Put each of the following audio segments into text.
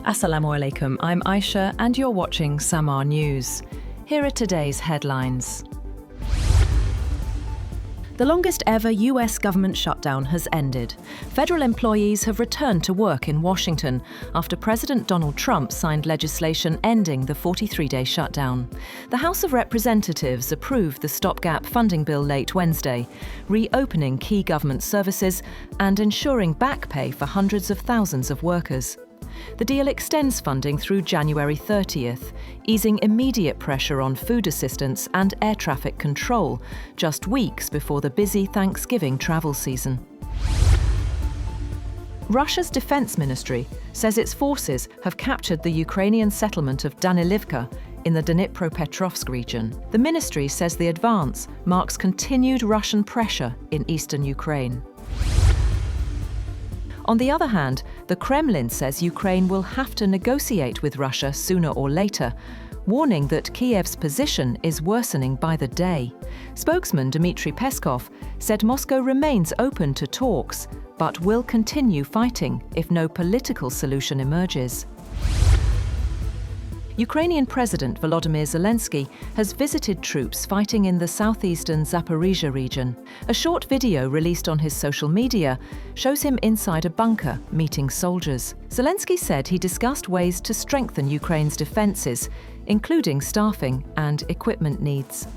Assalamu alaikum, I'm Aisha and you're watching Samaa News. Here are today's headlines. The longest ever US government shutdown has ended. Federal employees have returned to work in Washington after President Donald Trump signed legislation ending the 43-day shutdown. The House of Representatives approved the stopgap funding bill late Wednesday, reopening key government services and ensuring back pay for hundreds of thousands of workers. The deal extends funding through January 30th, easing immediate pressure on food assistance and air traffic control, just weeks before the busy Thanksgiving travel season. Russia's defense ministry says its forces have captured the Ukrainian settlement of Danilivka in the Dnipropetrovsk region. The ministry says the advance marks continued Russian pressure in eastern Ukraine. On the other hand, the Kremlin says Ukraine will have to negotiate with Russia sooner or later, warning that Kiev's position is worsening by the day. Spokesman Dmitry Peskov said Moscow remains open to talks, but will continue fighting if no political solution emerges. Ukrainian President Volodymyr Zelensky has visited troops fighting in the southeastern Zaporizhzhia region. A short video released on his social media shows him inside a bunker meeting soldiers. Zelensky said he discussed ways to strengthen Ukraine's defences, including staffing and equipment needs.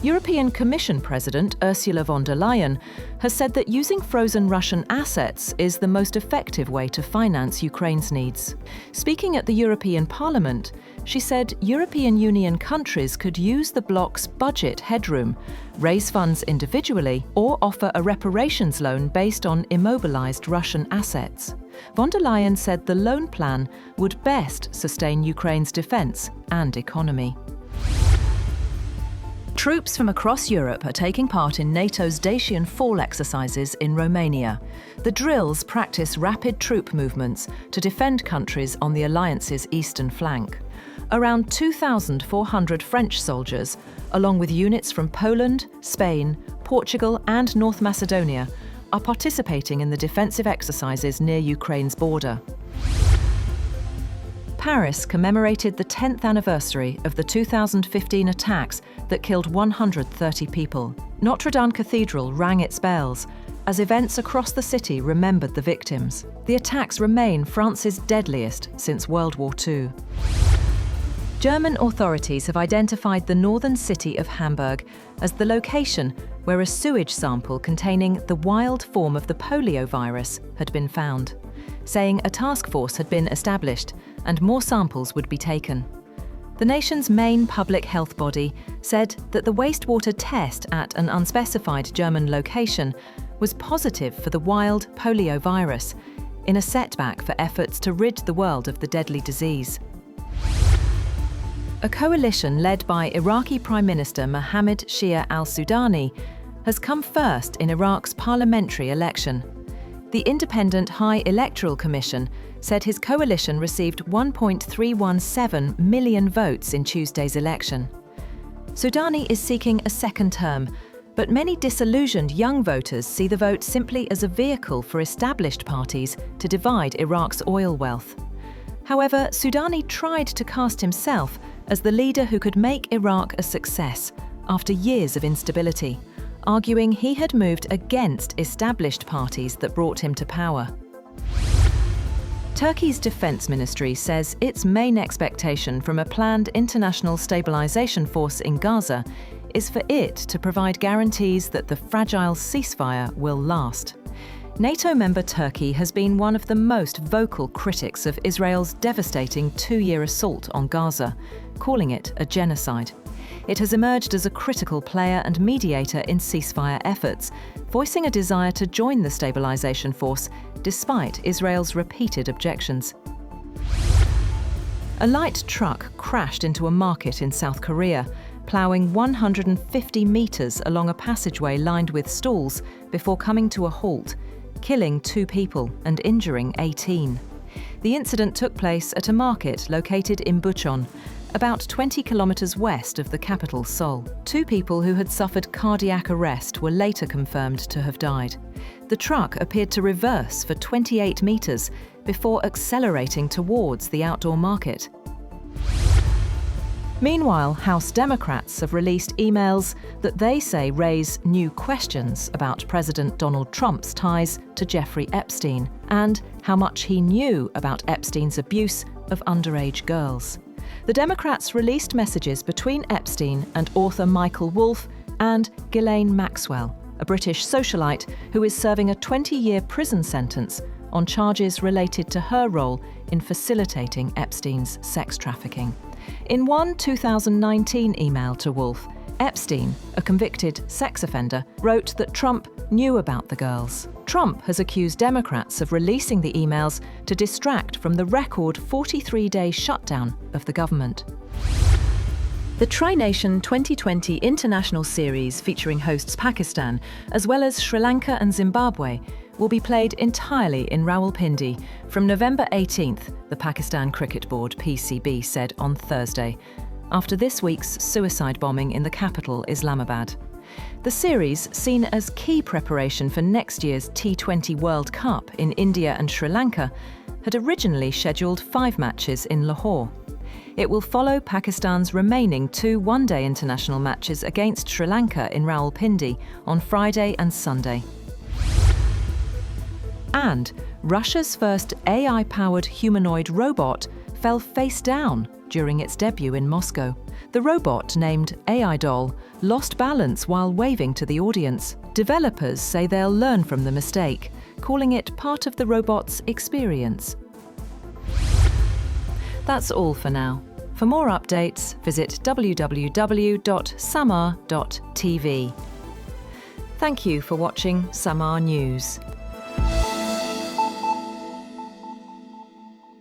European Commission President Ursula von der Leyen has said that using frozen Russian assets is the most effective way to finance Ukraine's needs. Speaking at the European Parliament, she said European Union countries could use the bloc's budget headroom, raise funds individually, or offer a reparations loan based on immobilized Russian assets. Von der Leyen said the loan plan would best sustain Ukraine's defense and economy. Troops from across Europe are taking part in NATO's Dacian Fall exercises in Romania. The drills practice rapid troop movements to defend countries on the alliance's eastern flank. Around 2,400 French soldiers, along with units from Poland, Spain, Portugal and North Macedonia, are participating in the defensive exercises near Ukraine's border. Paris commemorated the 10th anniversary of the 2015 attacks that killed 130 people. Notre Dame Cathedral rang its bells as events across the city remembered the victims. The attacks remain France's deadliest since World War II. German authorities have identified the northern city of Hamburg as the location where a sewage sample containing the wild form of the polio virus had been found, saying a task force had been established and more samples would be taken. The nation's main public health body said that the wastewater test at an unspecified German location was positive for the wild polio virus, in a setback for efforts to rid the world of the deadly disease. A coalition led by Iraqi Prime Minister Mohammed Shia al-Sudani has come first in Iraq's parliamentary election. The Independent High Electoral Commission said his coalition received 1.317 million votes in Tuesday's election. Sudani is seeking a second term, but many disillusioned young voters see the vote simply as a vehicle for established parties to divide Iraq's oil wealth. However, Sudani tried to cast himself as the leader who could make Iraq a success after years of instability, arguing he had moved against established parties that brought him to power. Turkey's defense ministry says its main expectation from a planned international stabilization force in Gaza is for it to provide guarantees that the fragile ceasefire will last. NATO member Turkey has been one of the most vocal critics of Israel's devastating two-year assault on Gaza, calling it a genocide. It has emerged as a critical player and mediator in ceasefire efforts, voicing a desire to join the stabilization force despite Israel's repeated objections. A light truck crashed into a market in South Korea, ploughing 150 meters along a passageway lined with stalls before coming to a halt, killing 2 people and injuring 18. The incident took place at a market located in Bucheon, about 20 kilometers west of the capital, Seoul. 2 people who had suffered cardiac arrest were later confirmed to have died. The truck appeared to reverse for 28 meters before accelerating towards the outdoor market. Meanwhile, House Democrats have released emails that they say raise new questions about President Donald Trump's ties to Jeffrey Epstein and how much he knew about Epstein's abuse of underage girls. The Democrats released messages between Epstein and author Michael Wolff and Ghislaine Maxwell, a British socialite who is serving a 20-year prison sentence on charges related to her role in facilitating Epstein's sex trafficking. In one 2019 email to Wolff, Epstein, a convicted sex offender, wrote that Trump knew about the girls. Trump has accused Democrats of releasing the emails to distract from the record 43-day shutdown of the government. The Tri-Nation 2020 International Series featuring hosts Pakistan, as well as Sri Lanka and Zimbabwe, will be played entirely in Rawalpindi from November 18th, the Pakistan Cricket Board (PCB) said on Thursday, after this week's suicide bombing in the capital, Islamabad. The series, seen as key preparation for next year's T20 World Cup in India and Sri Lanka, had originally scheduled 5 matches in Lahore. It will follow Pakistan's remaining 2 one-day international matches against Sri Lanka in Rawalpindi on Friday and Sunday. And Russia's first AI-powered humanoid robot fell face down during its debut in Moscow. The robot, named AI Doll, lost balance while waving to the audience. Developers say they'll learn from the mistake, calling it part of the robot's experience. That's all for now. For more updates, visit www.samaa.tv. Thank you for watching Samaa News.